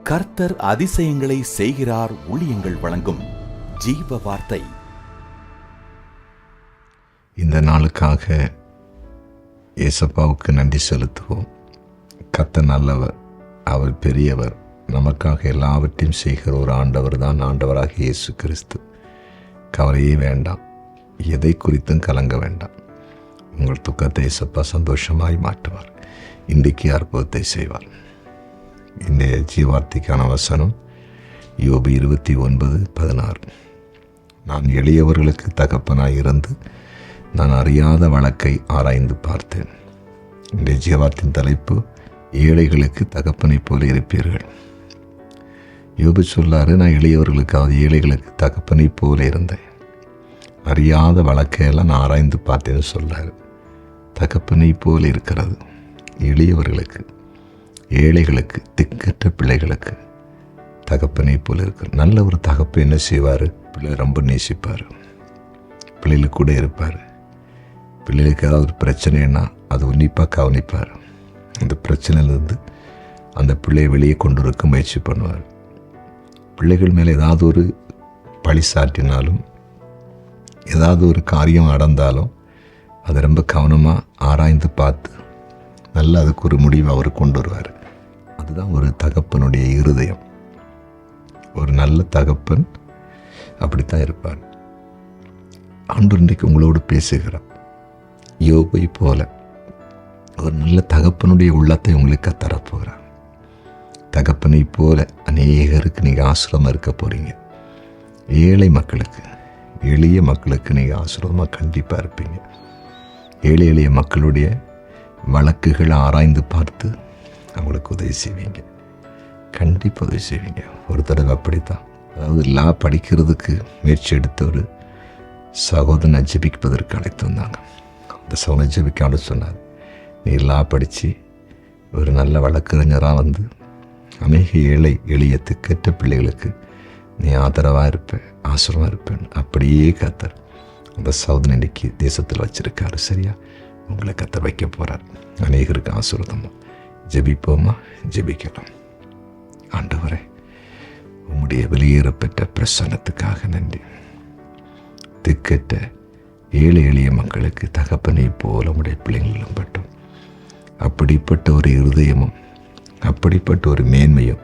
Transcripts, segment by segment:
கர்த்தர் அதிசயங்களை செய்கிறார். ஊழியங்கள் வழங்கும் ஜீவ வார்த்தை. இந்த நாளுக்காக இயேசப்பாவுக்கு நன்றி செலுத்துவோம். கர்த்தர் நல்லவர், அவர் பெரியவர். நமக்காக எல்லாவற்றையும் செய்கிற ஒரு ஆண்டவர் தான் ஆண்டவராக இயேசு கிறிஸ்து. கவலையே வேண்டாம், எதை குறித்தும் கலங்க வேண்டாம். உங்கள் துக்கத்தை இயேசப்பா சந்தோஷமாய் மாற்றுவார். இன்றைக்கு அற்புதத்தை செய்வார். இன்றைய ஜீவார்த்தைக்கான வசனம் யோபு 29:16. நான் எளியவர்களுக்கு தகப்பனாய் இருந்து நான் அறியாத வழக்கை ஆராய்ந்து பார்த்தேன். இன்றைய ஜீவார்த்தின் தலைப்பு, ஏழைகளுக்கு தகப்பனை போல இருப்பீர்கள். யோபு சொல்லாரு, நான் எளியவர்களுக்காவது ஏழைகளுக்கு தகப்பனை போல இருந்தேன். அறியாத வழக்கையெல்லாம் நான் ஆராய்ந்து பார்த்தேன்னு சொல்லாரு. தகப்பனை போல இருக்கிறது எளியவர்களுக்கு, ஏழைகளுக்கு, திக்கற்ற பிள்ளைகளுக்கு தகப்பனை போல இருக்கு. நல்ல ஒரு தகப்பன் என்ன செய்வார்? பிள்ளை ரொம்ப நேசிப்பார், பிள்ளைகளுக்கு கூட இருப்பார். பிள்ளைகளுக்கு ஏதாவது ஒரு பிரச்சனைன்னா அது உன்னிப்பாக கவனிப்பார். அந்த பிரச்சனையிலேருந்து அந்த பிள்ளையை வெளியே கொண்டு இருக்க முயற்சி பண்ணுவார். பிள்ளைகள் மேலே ஏதாவது ஒரு பழி சாட்டினாலும், ஏதாவது ஒரு காரியம் நடந்தாலும் அதை ரொம்ப கவனமாக ஆராய்ந்து பார்த்து நல்லா அதுக்கு ஒரு முடிவை அவர் கொண்டு வருவார். அதுதான் ஒரு தகப்பனுடைய இருதயம். ஒரு நல்ல தகப்பன் அப்படித்தான் இருப்பார். ஆண்டவர் இன்றைக்கு உங்களோடு பேசுகிறார். யோபை போல ஒரு நல்ல தகப்பனுடைய உள்ளத்தை உங்களுக்கு தரப்போகிறார். தகப்பனை போல அநேகருக்கு நீங்கள் ஆசிரமம் இருக்க போகிறீங்க. ஏழை மக்களுக்கு, எளிய மக்களுக்கு நீங்கள் ஆசிரமமாக கண்டிப்பாக இருப்பீங்க. ஏழை எளிய மக்களுடைய வழக்குகளை ஆராய்ந்து பார்த்து அவங்களுக்கு உதவி செய்வீங்க. கண்டிப்பாக உதவி செய்வீங்க. ஒரு தடவை அப்படித்தான், அதாவது லா படிக்கிறதுக்கு முயற்சி எடுத்த ஒரு சகோதரனை ஜெபிப்பதற்கு அழைத்து வந்தாங்க. அந்த சகோதரனை ஜெபிக்கான்னு சொன்னார், நீ லா படித்து ஒரு நல்ல வழக்கறிஞராக வந்து அநேக ஏழை எளிய திக்கற்ற பிள்ளைகளுக்கு நீ ஆதரவாக இருப்ப, ஆசிரமாக இருப்பேன். அப்படியே கர்த்தர் அந்த சகோதரனை இன்னைக்கு தேசத்தில் வச்சிருக்காரு. சரியா? உங்களை கர்த்தர் வைக்க போகிறார். அநேகருக்கு ஆசீர்வாதமா. ஜெபிப்போமா? ஜெபிக்கலாம். ஆண்டவரே, உம்முடைய வெளியேறப்பட்ட பிரசன்னத்துக்காக நன்றி. திக்கற்ற ஏழை எளிய மக்களுக்கு தகப்பனை போல உடைய பிள்ளைங்களும் பட்டும் அப்படிப்பட்ட ஒரு இருதயமும் அப்படிப்பட்ட ஒரு மேன்மையும்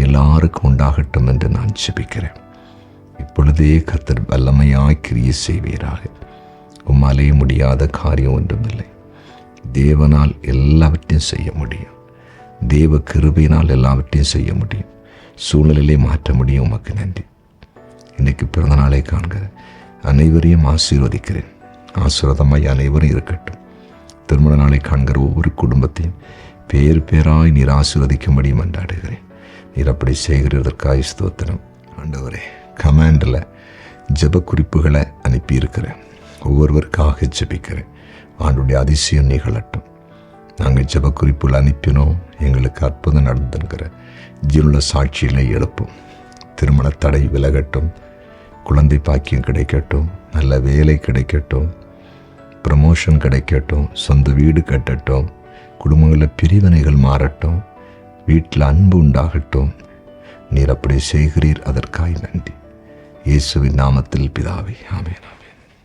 எல்லாருக்கும் உண்டாகட்டும் என்று நான் ஜெபிக்கிறேன். இப்பொழுதே கர்த்தர் வல்லமையாய் கிரியை செய்வீராக. உம்மாலே முடியாத காரியம் ஒன்றுமில்லை. தேவனால் எல்லாவற்றையும் செய்ய முடியும். தேவ கிருபையினால் எல்லாவற்றையும் செய்ய முடியும். சூழ்நிலையை மாற்ற முடியும். உமக்கு நன்றி. இன்றைக்கு பிறந்த நாளை காண்கிற அனைவரையும் ஆசீர்வதிக்கிறேன். ஆசீர்வாதமாய் அனைவரும் இருக்கட்டும். திருமண நாளை காண்கிற ஒவ்வொரு குடும்பத்தையும் பேர் பேராய் நீர் ஆசீர்வதிக்கும்படி மன்றாடுகிறேன். நீர் அப்படி செய்கிறதற்காக ஸ்தோத்திரம். ஆண்டவரே, கமாண்டில் ஜெப குறிப்புகளை அனுப்பியிருக்கிறேன். ஒவ்வொருவருக்காக ஜெபிக்கிறேன். ஆண்டுடைய அதிசயம் நிகழட்டும். நாங்கள் ஜெப குறிப்புகள் அனுப்பினோம், எங்களுக்கு அற்புதம் நடந்துங்கிற ஜீவனுள்ள சாட்சியிலே எழுப்பும். திருமண தடை விலகட்டும், குழந்தை பாக்கியம் கிடைக்கட்டும், நல்ல வேலை கிடைக்கட்டும், ப்ரமோஷன் கிடைக்கட்டும், சொந்த வீடு கட்டட்டும், குடும்பங்களில் பிரிவினைகள் மாறட்டும், வீட்டில் அன்பு உண்டாகட்டும். நீர் அப்படி செய்கிறீர், அதற்காய் நன்றி. இயேசுவின் நாமத்தில் பிதாவே, ஆமென்.